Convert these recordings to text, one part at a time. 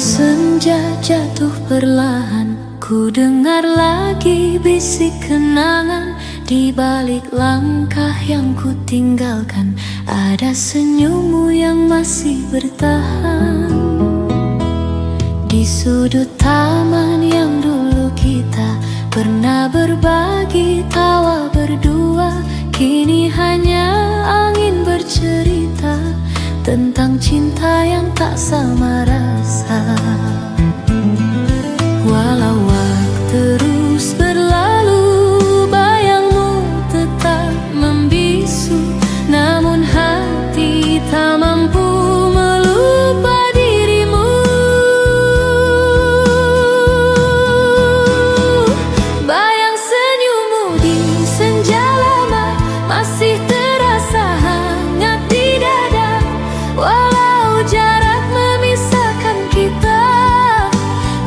Senja jatuh perlahan, ku dengar lagi bisik kenangan. Di balik langkah yang ku tinggalkan, ada senyummu yang masih bertahan. Di sudut taman yang dulu kita pernah berbagi tawa berdua, kini hanya angin bercerita tentang cinta yang tak sama rasa. Walau waktu terus berlalu, bayangmu tetap membisu, namun hati tak mampu melupa dirimu. Bayang senyummu di senja lama masih terasa hangat di dada. Walau jarak memisahkan kita,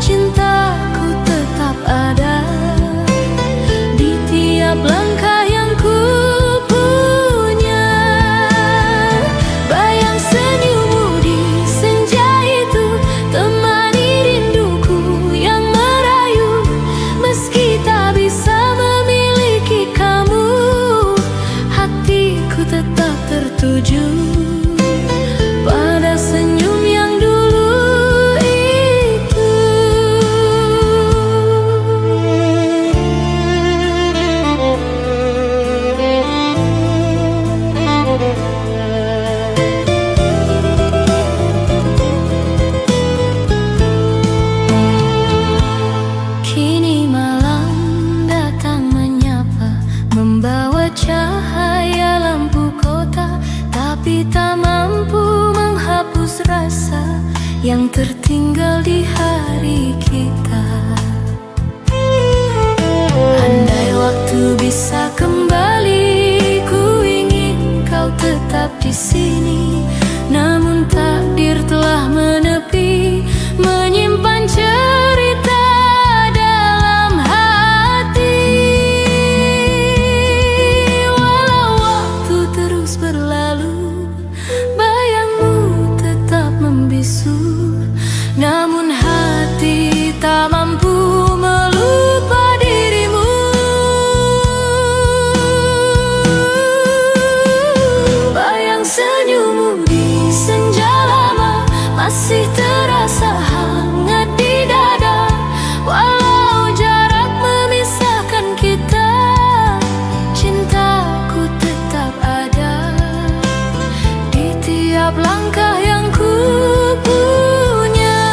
cintaku tetap ada. Di tiap langkah yang ku punya, bayang senyummu di senja itu temani rinduku yang merayu. Meski tak bisa memiliki kamu, hatiku tetap tertuju pada senyum yang dulu itu. Kini malam datang menyapa, membawa cahaya lampu kota, tapi tak mampu menghapus rasa yang tertinggal di hari kita. Andai waktu bisa kembali, ku ingin kau tetap di sini. Namun takdir telah menepi, menyimpan cerita dalam hati. Walau waktu terus berlalu, bayangmu tetap membisu, namun hati tak mampu melupa dirimu. Bayang senyummu di senja lama masih terasa hangat di dada. Walau jarak memisahkan kita, cintaku tetap ada. Di tiap langkah yang ku punya,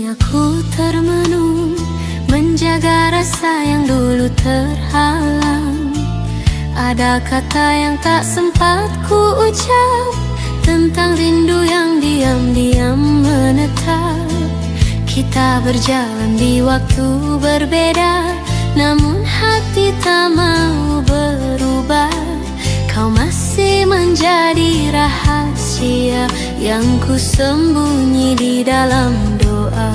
kini aku termenung, menjaga rasa yang dulu terhalang. Ada kata yang tak sempat ku ucap, tentang rindu yang diam-diam menetap. Kita berjalan di waktu berbeda, namun hati tak mau berubah. Kau masih menjadi rahasia yang ku sembunyi di dalam doa.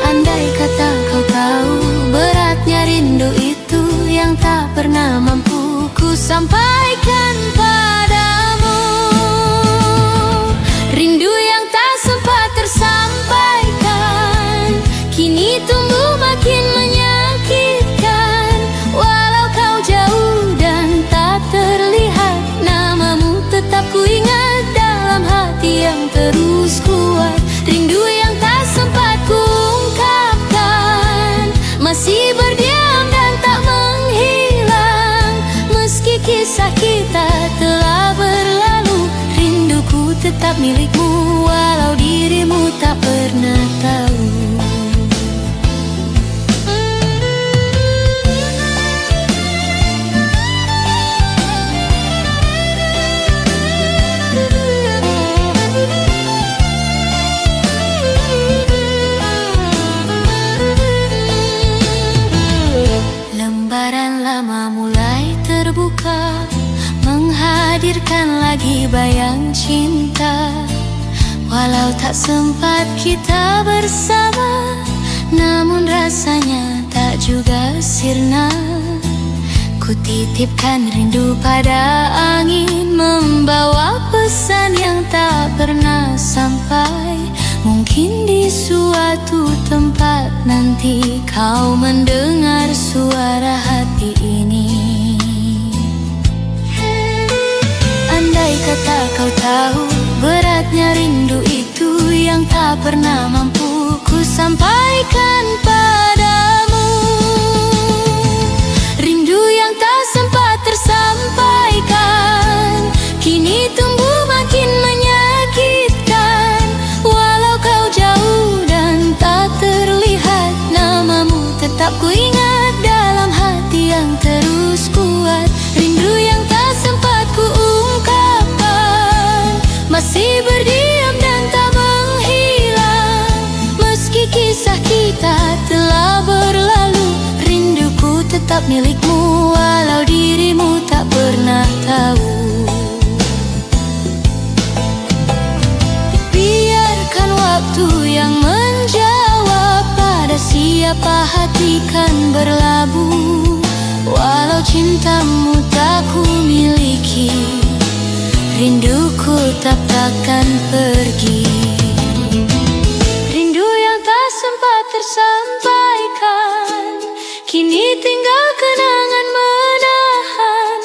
Andai kata kau tahu beratnya rindu itu, yang tak pernah mampu ku sampaikan padamu. Rindu yang tak sempat tersampaikan, kini tumbuh makin menyakitkan. Walau kau jauh dan tak terlihat, namamu tetap ku ingat dalam hati yang terus kuat. Rindu yang tak sempat ku ungkapkan, masih berdiam dan tak menghilang. Meski kisah kita telah berlalu, rinduku tetap milikmu, walau dirimu tak pernah tahu. Lembaran lama mulai terbuka, menghadirkan lagi bayang cinta. Walau tak sempat kita bersama, namun rasanya tak juga sirna. Ku titipkan rindu pada angin, membawa pesan yang tak pernah sampai. Mungkin di suatu tempat nanti kau mendengar suara hati ini. Andai kata kau tahu beratnya rindu itu, yang tak pernah mampu ku sampaikan padamu. Rindu yang tak sempat tersampaikan, kini tumbuh makin menyakitkan. Walau kau jauh dan tak terlihat, namamu tetap ku ingat dalam hati yang terus kuat. Rindu yang tak sempat ku ungkapkan, masih berdiam dan tak menghilang. Meski kisah kita telah berlalu, rinduku tetap milikmu, walau dirimu tak pernah tahu. Biarkan waktu yang menjawab pada siapa hati kan berlabuh. Walau cintamu tak ku miliki, rinduku tetap takkan pergi. Rindu yang tak sempat tersampaikan, kini tinggal kenangan menahan.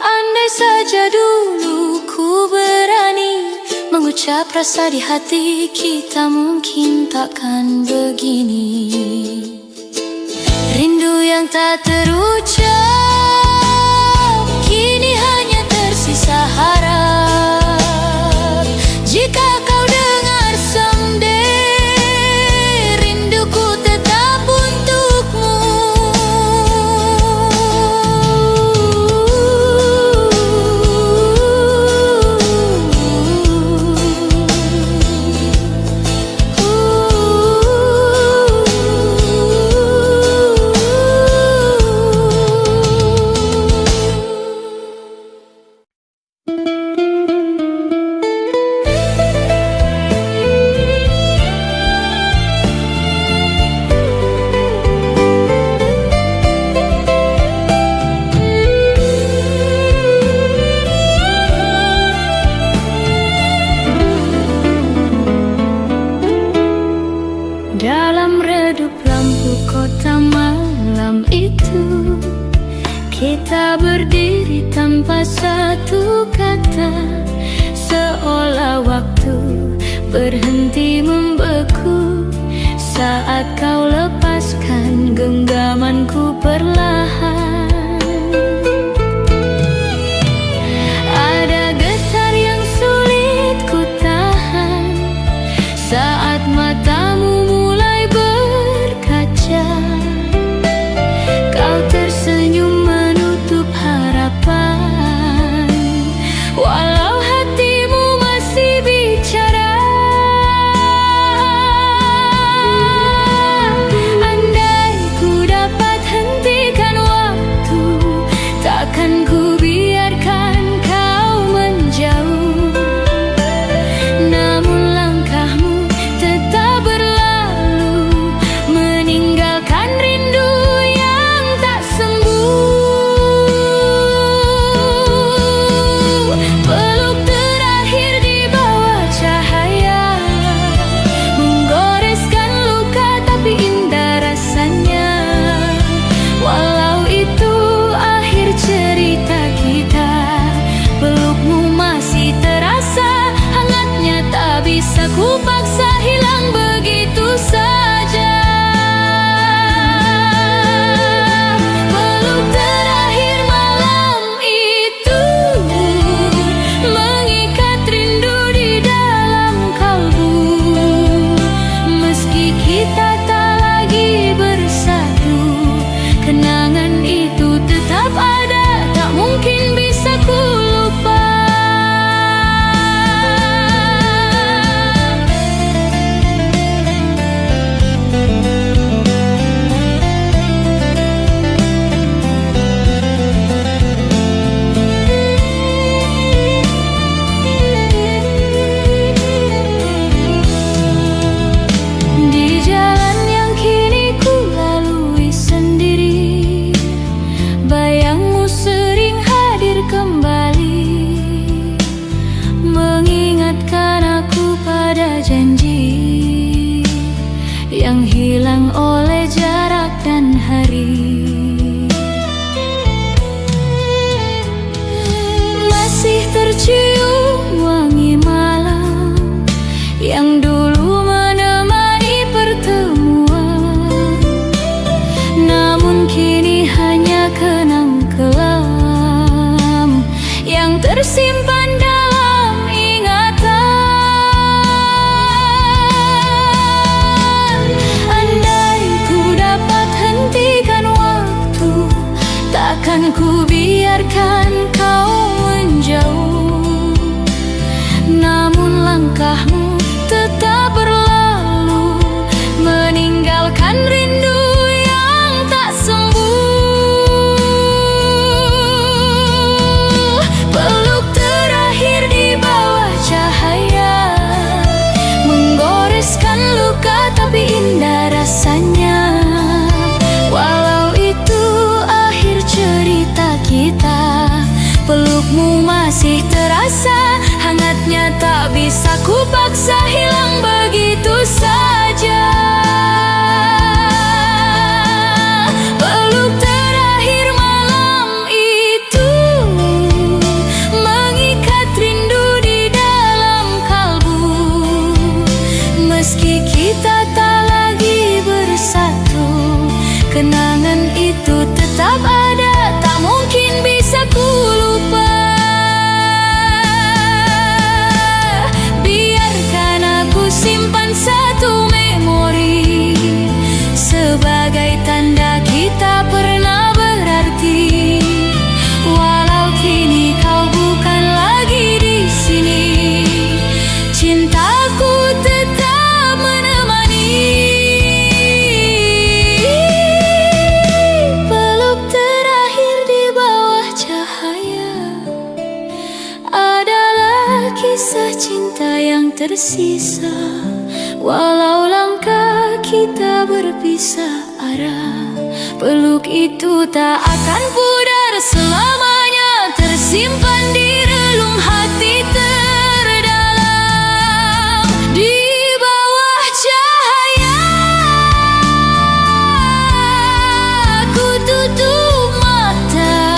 Andai saja dulu ku berani mengucap rasa di hati kita, mungkin takkan begini. Rindu yang tak terucap, kini hanya tersisa harap. Jika kau dengar someday, rinduku tetap untukmu. Dalam redup lampu kota malam itu, kita berdiri tanpa satu kata, seolah waktu berhenti membeku saat kau lepaskan genggamanku perlahan. Ada getar yang sulit ku tahan, paksa hilang begitu saja. Peluk terakhir malam itu mengikat rindu di dalam kalbu. Meski kita tak lagi bersatu, kenangan itu tetap ada, tak mungkin bisa ku lupa. Di jalan yang kini ku lalui sendiri, bayangmu sering hadir kembali, mengingatkan aku pada janji yang hilang oleh jarak dan hari. Masih tercium wangi malam yang dulu menemani pertemuan, namun kini hanya kenang kelam yang tersimpan dalam ingatan. Andai ku dapat hentikan waktu, takkan ku biarkan kau menjauh. Namun langkahmu tetap berlalu, meninggalkan rindu yang tak sembuh. Peluk terakhir di bawah cahaya, menggoreskan luka tapi indah rasanya. Walau itu akhir cerita kita, pelukmu masih terasa hangatnya, tak bisa ku paksa hilang begitu saja. Peluk terakhir malam itu mengikat rindu di dalam kalbu. Meski kita tak lagi bersatu, kenangan itu tetap ada, tak mungkin bisa ku lupa. Biarkan aku simpan satu memori sebagai tanda kita pernah berarti. Walau kini kau bukan lagi di sini, cintaku tetap menemani. Peluk terakhir di bawah cahaya adalah kisah cinta yang tersisa. Walau langkah kita berpisah arah, peluk itu tak akan pudar selamanya, tersimpan di relung hati terdalam. Di bawah cahaya ku tutup mata,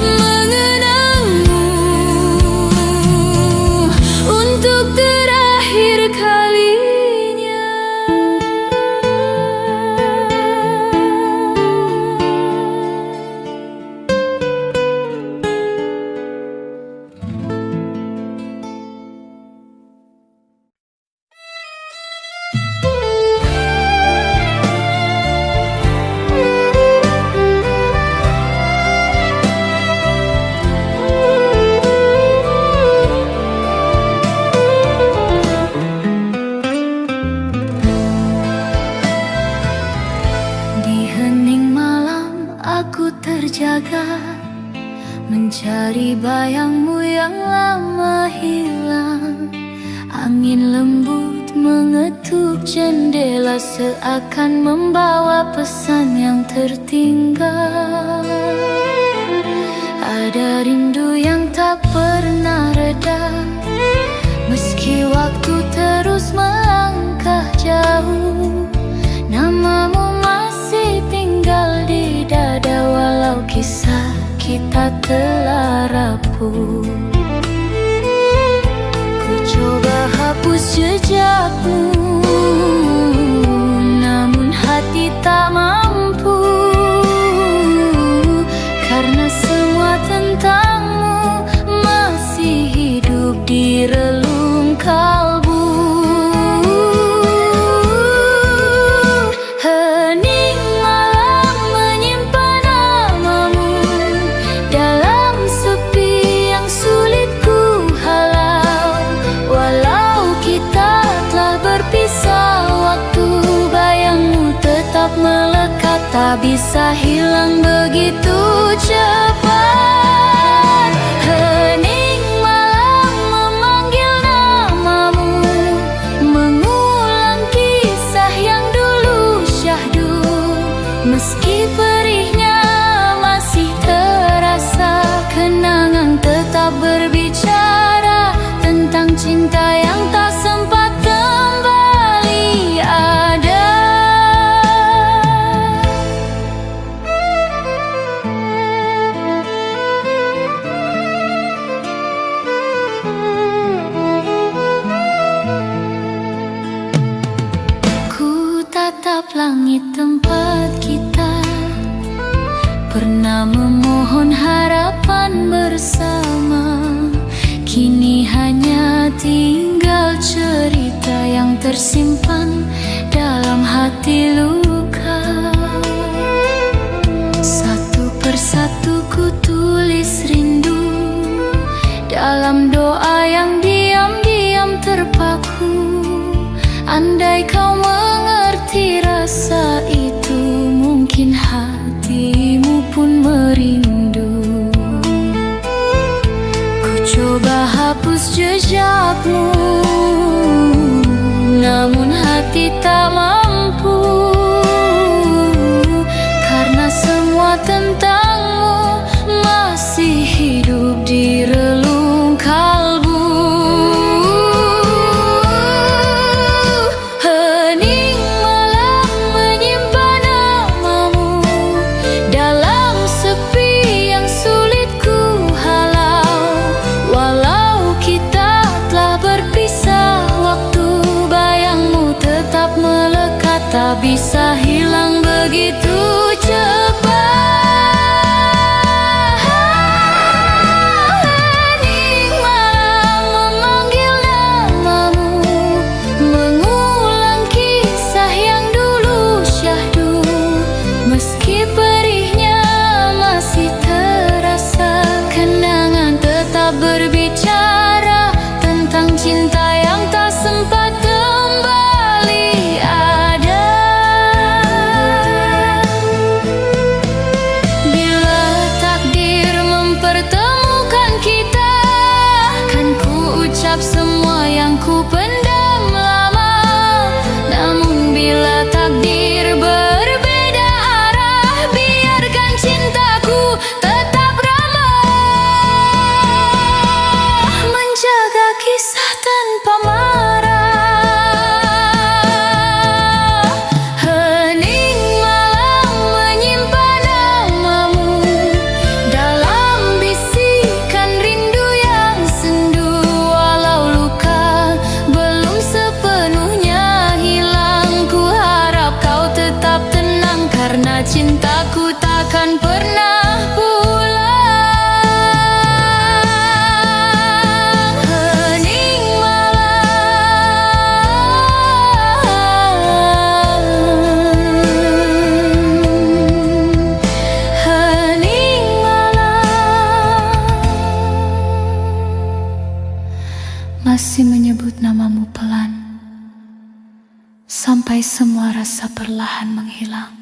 mengenangmu untuk terakhir kalinya. terjaga, mencari bayangmu yang lama hilang. Angin lembut mengetuk jendela, seakan membawa pesan yang tertinggal. Ada rindu yang tak pernah reda, meski waktu terus melangkah jauh. Namamu masih tinggal di dada, walau kisah kita telah rapuh. Ku hapus jejakmu, namun hati tak mampu, karena semua tentangmu masih hidup di relung kalbu. Hening malam menyimpan namamu dalam sepi yang sulit ku halau. Walau kita telah berpisah, waktu bayangmu tetap melekat, tak bisa hilang begitu cepat. Hening malam memanggil namamu, mengulang kisah yang dulu syahdu. Meski perihnya masih terasa, kenangan tetap berbicara tentang cinta yang tak sempat kembali ada. Ku tatap langit tempat kita pernah memohon harapan bersama. Kini hanya tinggal cerita yang tersimpan dalam hati luka. Satu persatu ku tulis rindu dalam doa yang diam-diam terpaku. Andai kau mengerti rasa itu, mungkin hatimu pun merindu. Ku coba hapus jejakmu, namun hati tak mampu, karena semua tentangmu masih hidup di relung kalbu. Hening malam menyimpan namamu dalam sepi yang sulit ku halau. Walau kita telah berpisah, waktu bayangmu tetap melekat, tak bisa hilang begitu cepat. Hening malam memanggil namamu, mengulang kisah yang dulu syahdu. Meski perihnya masih terasa, kenangan tetap berbicara tentang cinta yang tak sempat kembali ada. Bila takdir mempertemukan kita, kan ku ucap semua yang ku pendam lama. Namun bila takdir berbeda arah, biarkan cintaku tetap ramah, menjaga kisah tanpa marah. Hening malam menyimpan namamu dalam bisikan rindu yang sendu. Walau luka belum sepenuhnya hilang, ku harap kau tetap tenang, karena cintaku takkan pernah pulang. Hening malam, hening malam, masih menyebut namamu pelan, sampai semua rasa perlahan menghilang.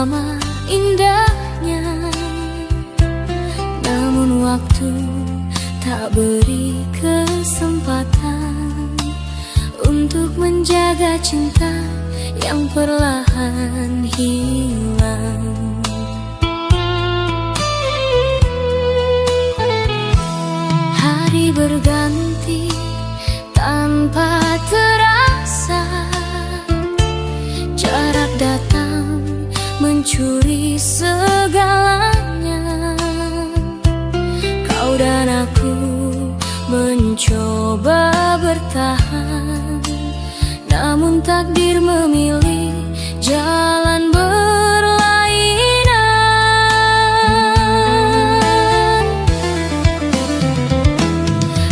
bersama indahnya. Namun waktu tak beri kesempatan untuk menjaga cinta yang perlahan hilang. Hari berganti tanpa terasa, jarak datang mencuri segalanya. Kau dan aku mencoba bertahan, namun takdir memilih jalan berlainan.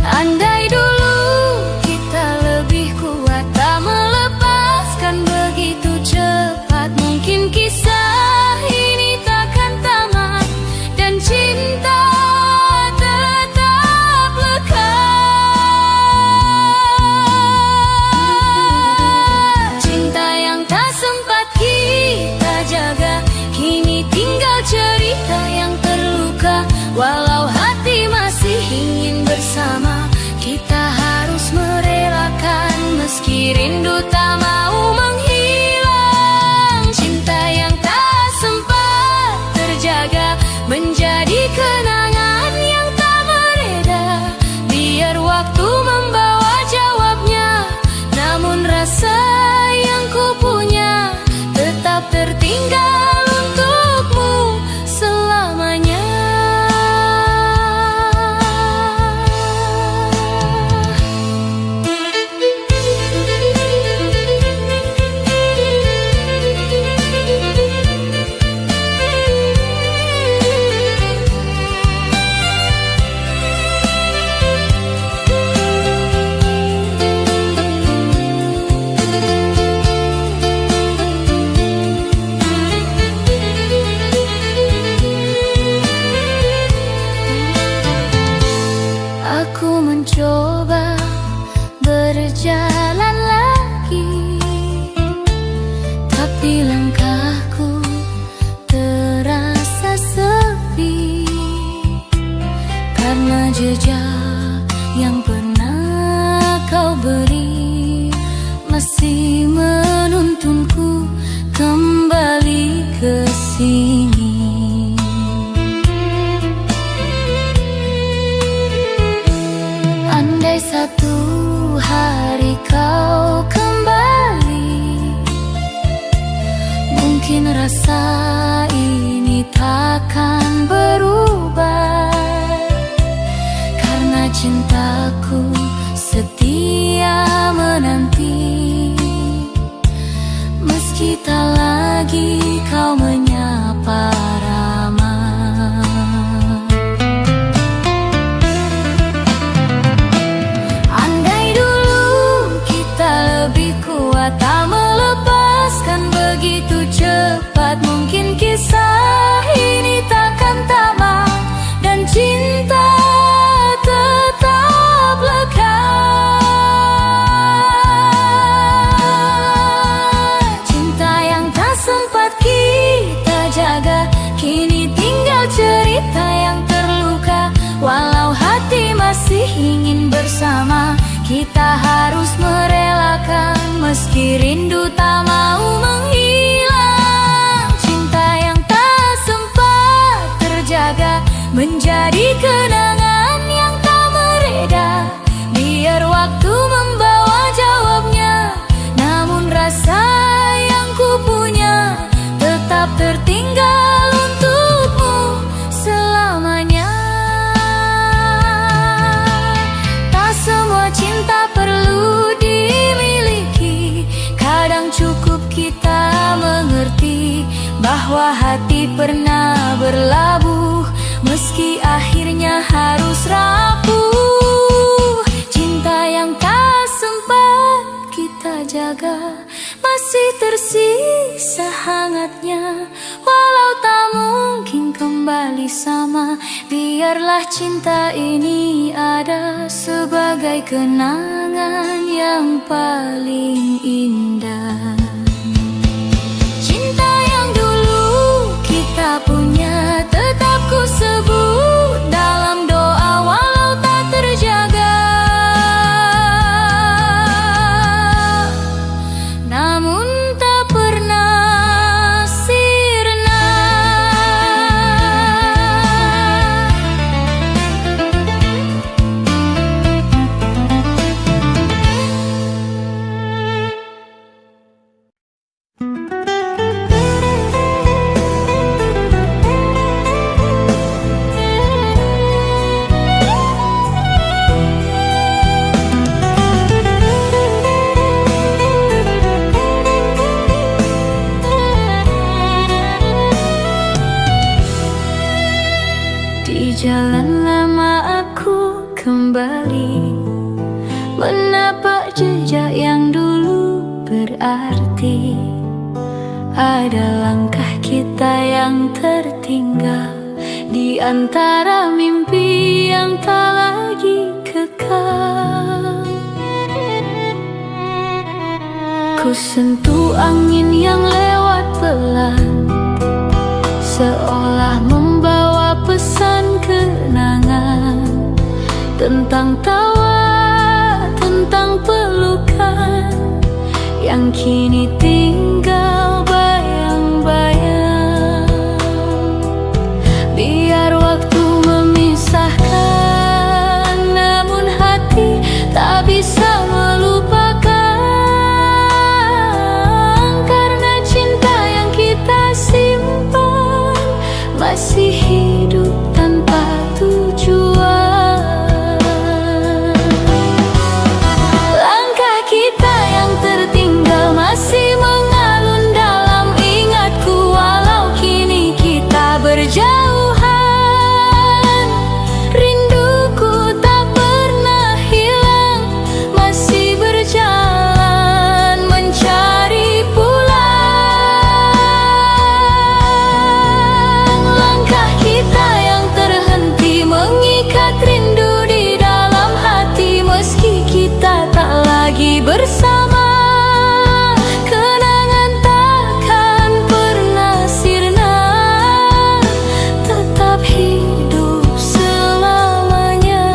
Andai dulu kita lebih kuat, tak melepaskan begitu cepat, mungkin kisah ini takkan tamat dan cinta tetap lekat. Cinta yang tak sempat kita jaga, kini tinggal cerita yang terluka. Walau hati masih ingin bersama, kita harus merelakan meski rindu tak mau menghilang. Cinta yang tak sempat terjaga menjadi kenangan yang tak mereda. Biar waktu membawa jawabnya, namun rasa yang ku punya tetap tertinggal untukmu selamanya. Aku mencoba berjalan lagi, tapi langkahku terasa sepi, karena jejak yang pernah kau beri masih menuntunku kembali ke sini. Andai satu hari kau kembali, mungkin rasa ini takkan berubah, karena cintaku setia menanti. Meski tak lagi kau menyapa ramah, tak melepaskan begitu cepat, mungkin kisah ini takkan tamat dan cinta tetap lekat. Cinta yang tak sempat kita jaga, kini tinggal cerita yang terluka. Walau hati masih ingin bersama, kita harus merelakan meski rindu tak mau menghilang. Cinta yang tak sempat terjaga menjadi kenangan yang tak mereda. Biar waktu membawa jawabnya, namun rasa yang ku punya tetap tertinggal untukmu selamanya. Tak semua cinta perlu dimiliki, kadang cukup kita mengerti bahwa hati pernah berlabuh meski akhirnya harus rapuh. Cinta yang tak sempat kita jaga masih tersisa hangatnya. Walau tak mungkin kembali sama, biarlah cinta ini ada sebagai kenangan yang paling indah. Cinta yang dulu berarti ada langkah kita yang tertinggal di antara mimpi yang tak lagi kekal. Ku sentuh angin yang lewat pelan, seolah membawa pesan kenangan tentang tawa, tentang pelukan yang kini tinggal bayang-bayang. Biar waktu memisahkan, namun hati tak bisa melupakan, karena cinta yang kita simpan masih hidup tanpa tujuan. Langkah kita yang tertinggal masih mengalun dalam ingatku, walau kini kita berjauhan. Rinduku tak pernah hilang, masih berjalan mencari pulang. Langkah kita yang terhenti mengikat rindu di dalam hati, meski kita tak lagi bersama. Kenangan takkan pernah sirna, tetap hidup selamanya.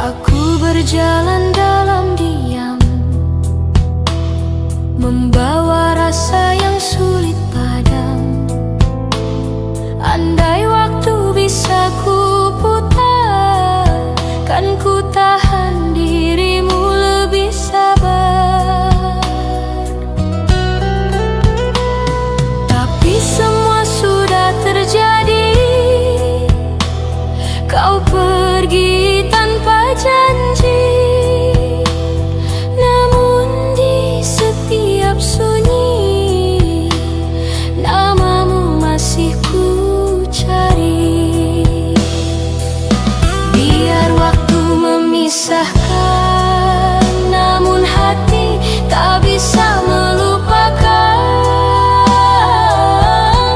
Aku berjalan dalam diam, membawa rasa yang sulit padam. Andai waktu bisa ku putar, kan ku tahan dirimu lebih sabar. Tapi semua sudah terjadi, kau pergi tanpa janji. Namun di setiap sunyi, namamu masih ku cari. Biar waktu memisahkan, namun hati tak bisa melupakan,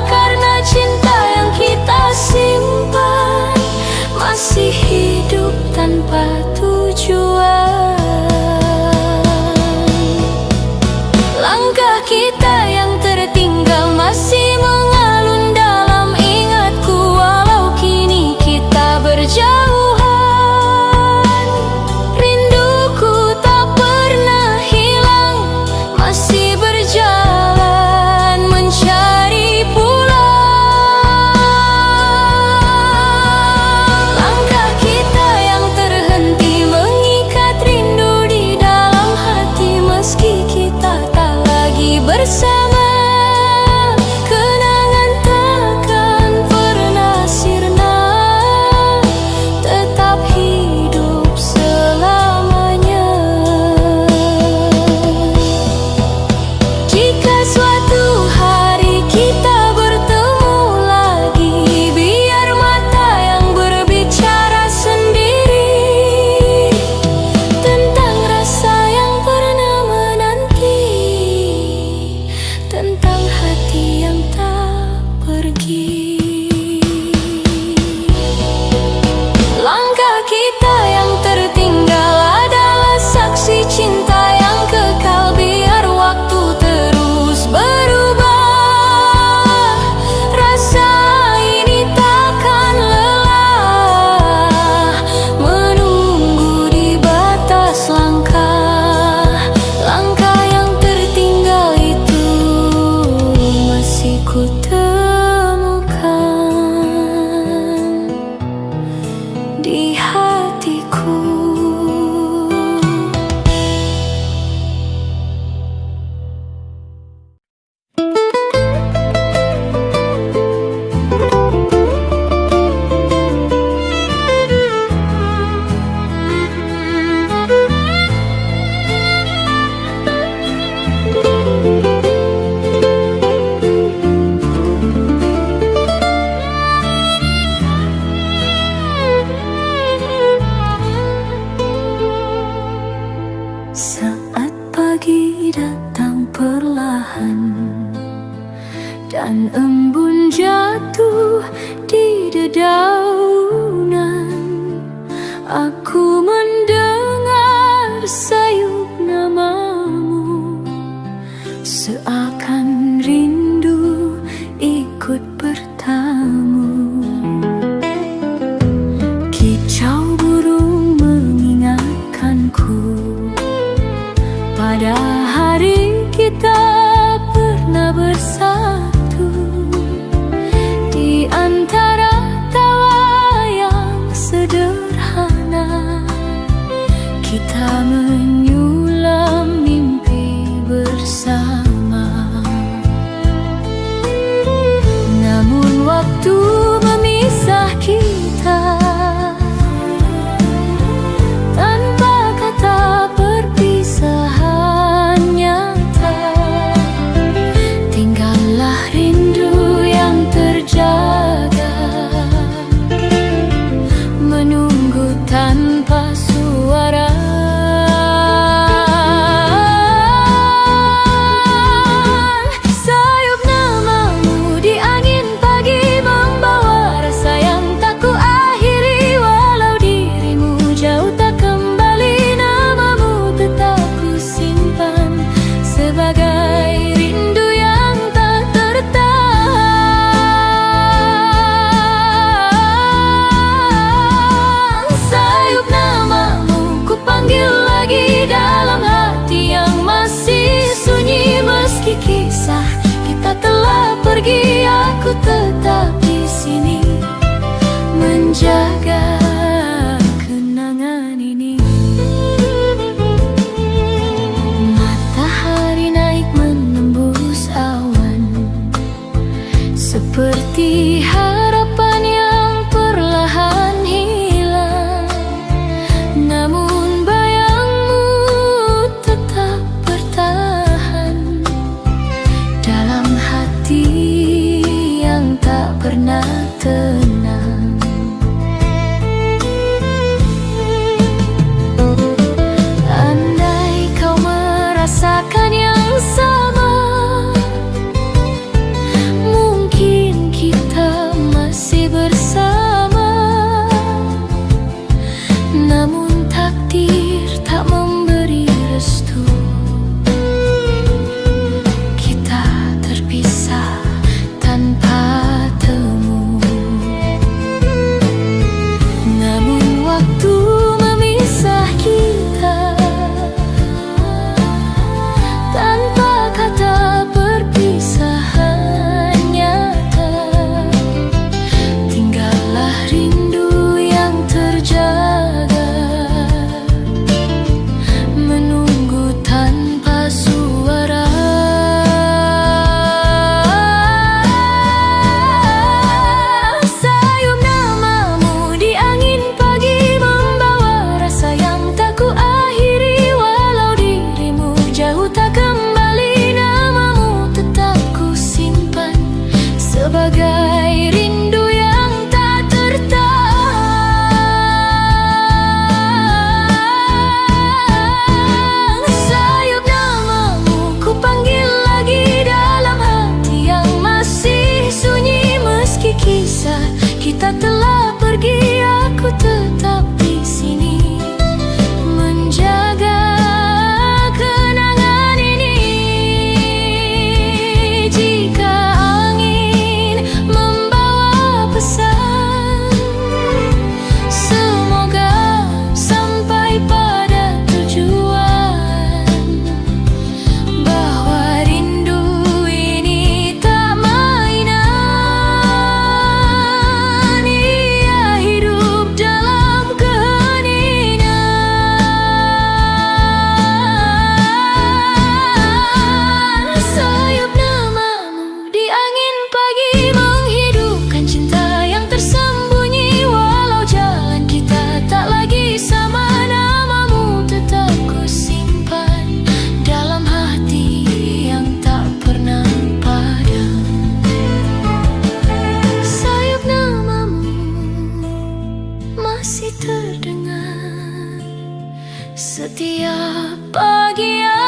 karena cinta yang kita simpan masih hidup tanpa tujuan. Langkah kita yang tertinggal masih mengalun dalam ingatku, walau kini kita berjauhan. Rinduku tak pernah hilang, masih berjalan mencari pulang. Langkah kita yang terhenti mengikat rindu tanpa suara. Sayup namamu di angin pagi membawa rasa yang tak kuakhiri. Walau dirimu jauh tak kembali, namamu tetap ku simpan sebagai rindu yang tak tertahan. Sayup namamu ku panggil lagi dalam hati yang masih sunyi. Meski kisah kita telah pergi, aku tetap di sini menjaga kenangan ini. Matahari naik menembus awan, seperti harapan yang perlahan hilang. Namun bayangmu tetap bertahan dalam hati yang tak pernah tenang. Andai kau merasakan yang sama, mungkin kita masih bersama. Namun takdir tak memberi restu, kita terpisah tanpa temu. Namun waktu memisah kita tanpa kata perpisahan nyata. Tinggallah rindu yang terjaga, menunggu tanpa suara. Sayup namamu di angin pagi membawa rasa yang tak kuakhiri. Walau dirimu jauh tak kembali, namamu tetap ku simpan sebagai rindu yang tak tertahan. Sayup namamu ku panggil lagi dalam hati yang masih sunyi. Meski kisah kita telah pergi, aku tetap di sini menjaga kenangan ini. Jika angin membawa pesan, semoga sampai pada tujuan. Bahwa rindu ini tak mainan, ia hidup dalam keheningan. Sayup namamu di angin pagi menghidupkan cinta yang tersembunyi. Walau jalan kita tak lagi sama, namamu tetap ku simpan dalam hati yang tak pernah padam. Sayup namamu masih terdengar setiap pagi yang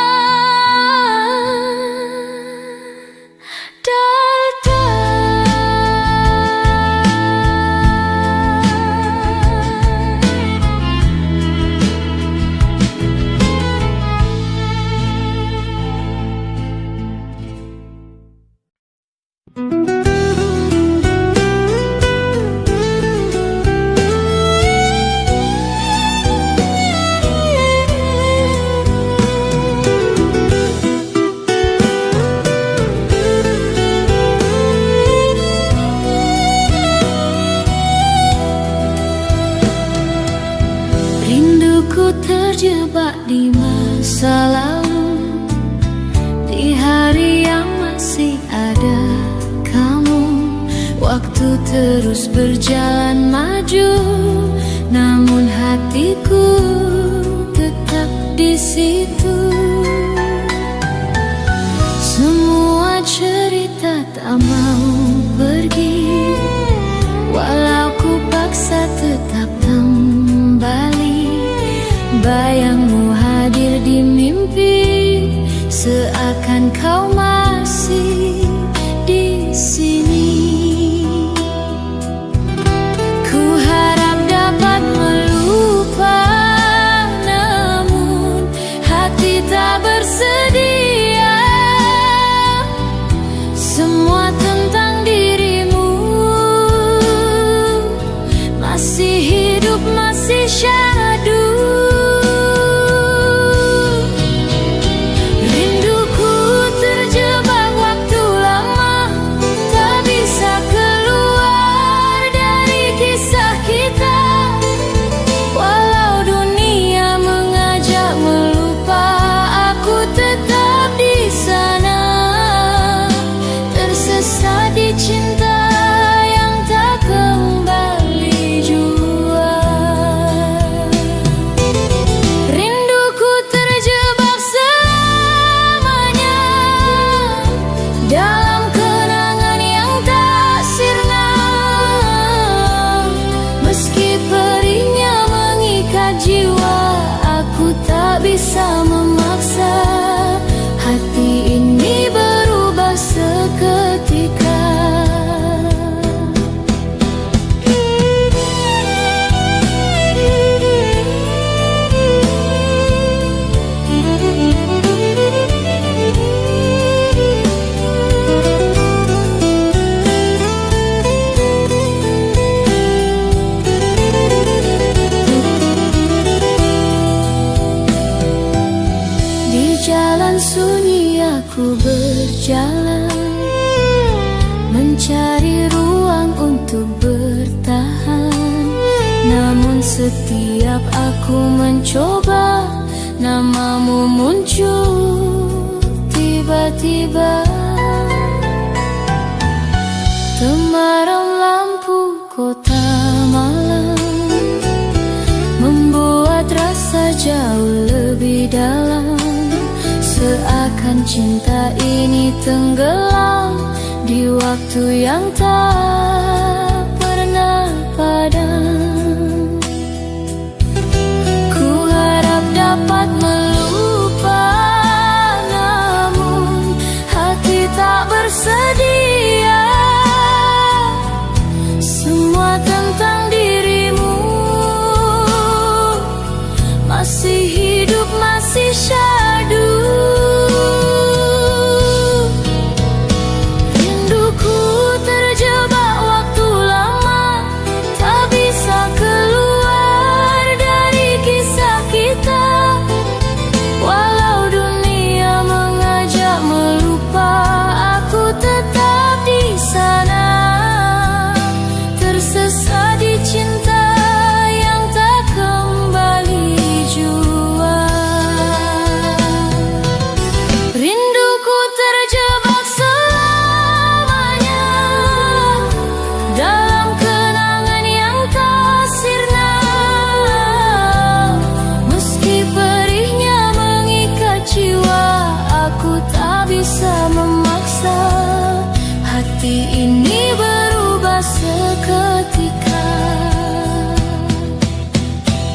rinduku terjebak di masa lalu. Di hari yang masih ada kamu, waktu terus berjalan maju. Namun hatiku tetap di situ. Semua cerita tak mau pergi, walau ku paksa tetap kembali. Aku berjalan mencari ruang untuk bertahan, namun setiap aku mencoba, namamu muncul tiba-tiba. Temaram lampu kota malam membuat rasa jauh lebih dalam, seakan cinta ini tenggelam di waktu yang tak pernah padam. Ku harap dapat melupa, namun hati tak bersedia. Semua tentang dirimu masih hidup, masih syahdu. Rinduku terjebak waktu lama, tak bisa keluar dari kisah kita. Walau dunia mengajak melupa, aku tetap di sana, tersesat di cinta yang tak kembali jua. Rinduku terjebak selamanya dalam kenangan yang tak sirna. Meski perihnya mengikat jiwa, aku tak bisa memaksa hati ini berubah seketika.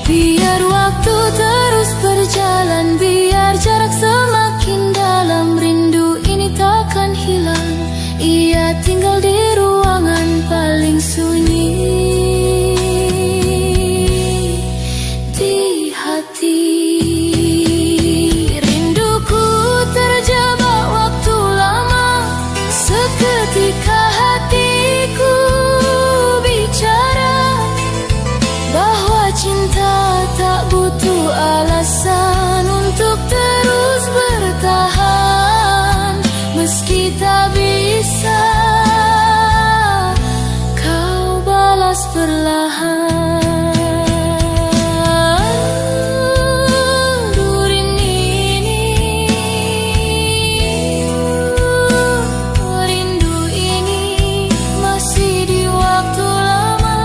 Biar waktu terus berjalan, biar jarak semakin dalam, rindu ini takkan hilang. Ia tinggal di ruangan paling sunyi di hati. Rinduku terjebak waktu lama, seketika hatiku bicara bahwa cinta tak butuh alasan untuk terus bertahan. Meski tak bisa kau balas perlahan. Rindu ini masih di waktu lama,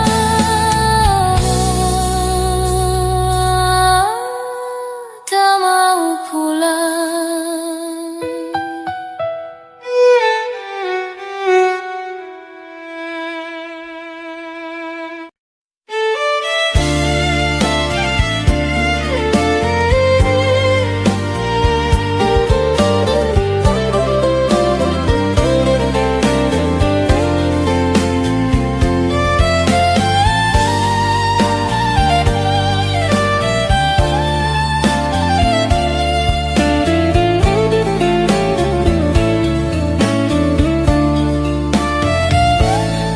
tak mau pulang.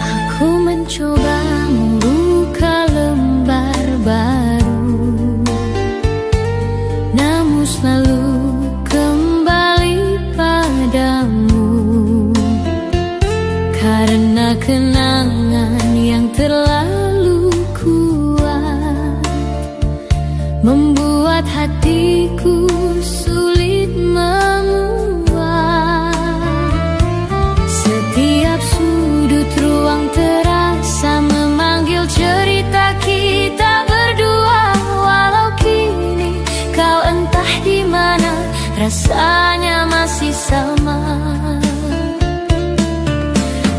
Aku mencoba membuka lembar baru, namun selalu kembali padamu. Karena kenangan yang terlalu kuat membuat hatiku sulit memuat. Setiap sudut ruang terasa memanggil cerita kita berdua. Walau kini kau entah di mana, rasanya masih sama.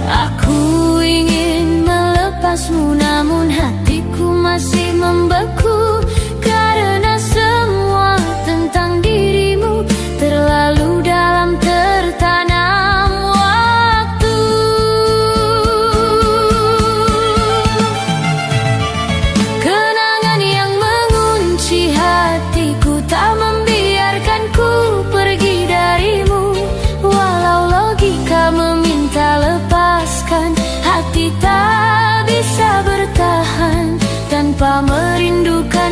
Aku ingin melepasmu, namun hatiku masih membeku. Karena semua tentang dirimu terlalu dalam, tertanam waktu. Kenangan yang mengunci hatiku tak membiarkanku pergi darimu. Walau logika meminta lepaskan, hati tak bisa bertahan tanpa merindukan.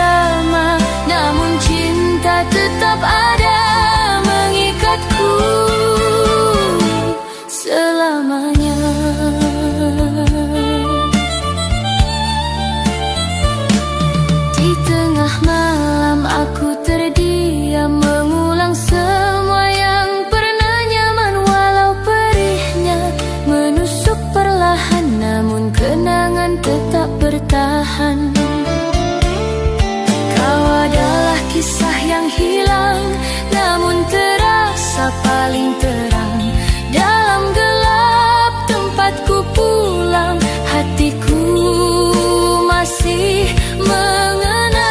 bersama, namun cinta tetap ada mengikatku selamanya. Di tengah malam aku terdiam mengulang semua yang pernah nyaman, walau perihnya menusuk perlahan, namun kenangan tetap bertahan. Kau adalah kisah yang hilang, namun terasa paling terang. Dalam gelap tempatku pulang, hatiku masih mengenang.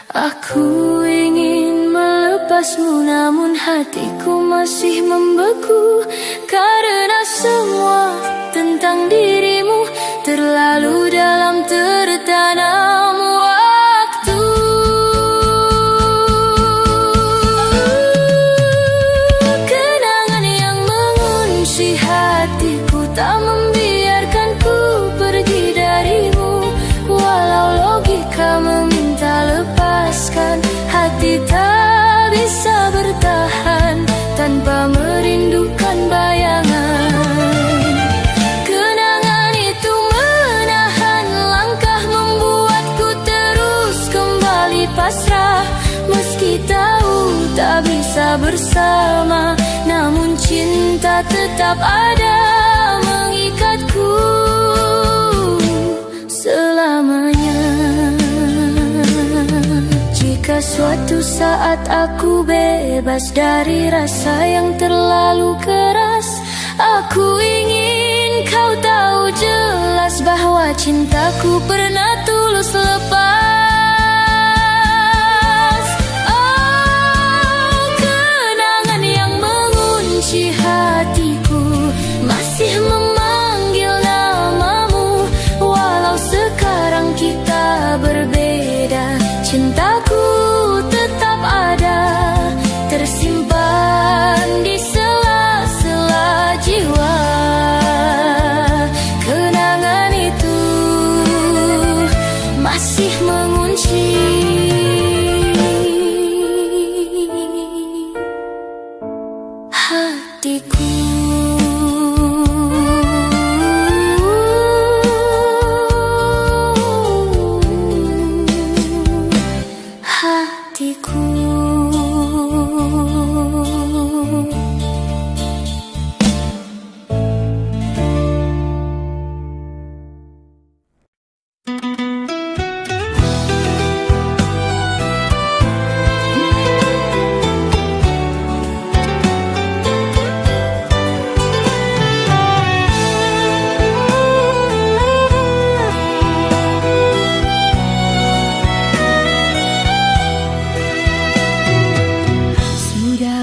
Aku ingin melepasmu, namun hatiku masih membeku, karena semua tentang dirimu terlalu dalam tertanam waktu. Kenangan yang mengunci hatiku tak membiarkanku pergi darimu, walau logika meminta lepaskan, hati tak bisa bertahan tanpa merindukan bayangan. Kenangan itu menahan langkah, membuatku terus kembali pasrah. Meski tahu tak bisa bersama, namun cinta tetap ada mengikatku selamanya. Jika suatu saat aku bebas dari rasa yang terlalu keras, aku ingin kau tahu jelas bahwa cintaku pernah tulus lepas. Oh, kenangan yang mengunci hatiku masih memanggil namamu, walau sekarang kita berbeda, cintaku tetap ada, tersimpan di sela-sela jiwa. Kenangan itu masih mengunci hatiku.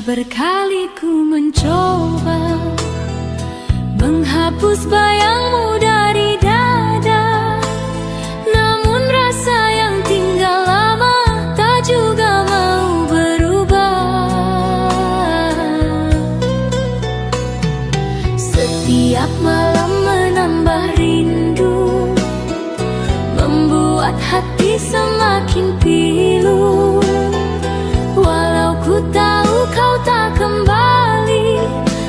Berkali ku mencoba menghapus bayangmu dari dada, namun rasa yang tinggal lama tak juga mau berubah. Setiap malam menambah rindu, membuat hati semakin pilu. Walau ku tahu kau tak kembali,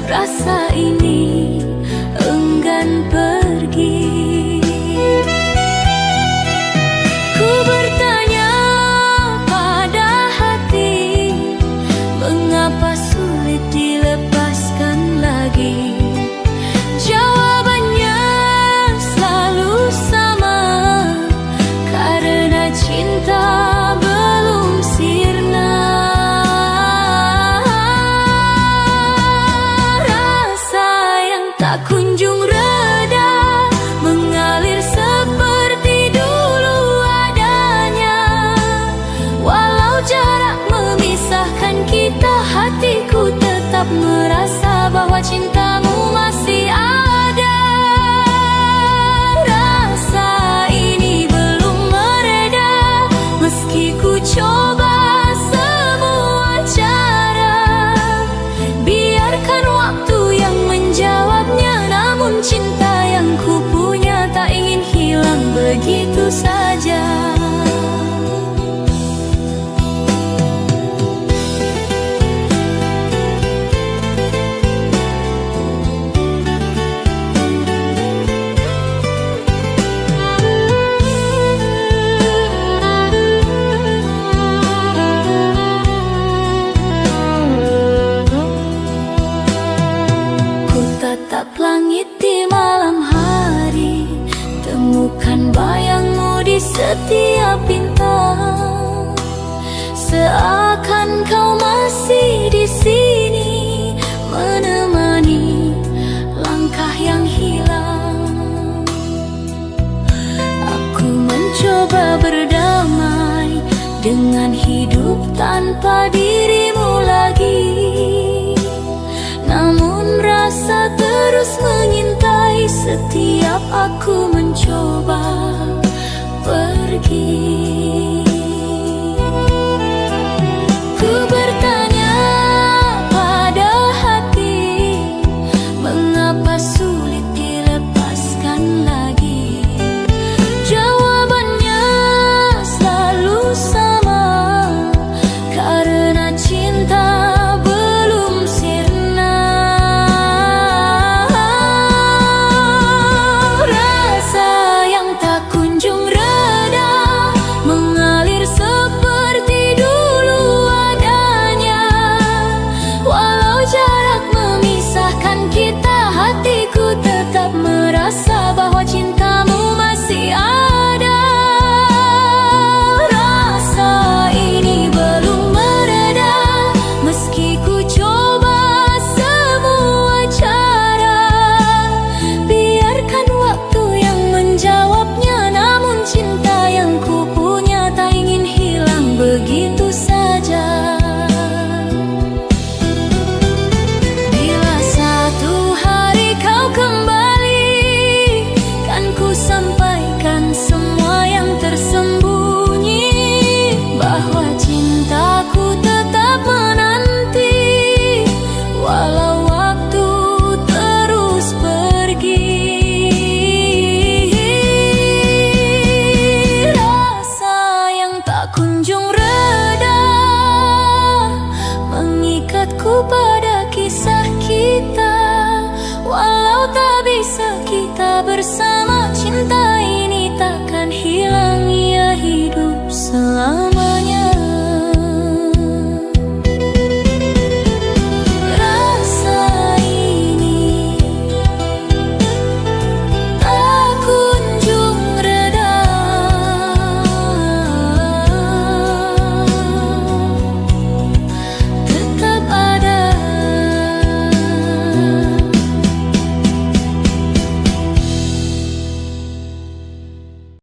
rasa ini enggan pergi. Ku bertanya pada hati, mengapa sulit dilepaskan lagi? Jawabannya selalu sama, karena cinta belum sirna. Tak kunjung reda, mengalir seperti dulu adanya. Walau jarak memisahkan kita, hatiku tetap merasa bahwa cintamu masih ada. Rasa ini belum mereda, meski ku coba semua cara. Biarkan waktu yang menjawabnya, namun cinta yang begitu saja. Tatap langit di malam hari, temukan bayangmu di setiap bintang. Seakan kau masih di sini, menemani langkah yang hilang. Aku mencoba berdamai dengan hidup tanpa dirimu lagi, namun rasa terus mengintai setiap aku mencoba pergi.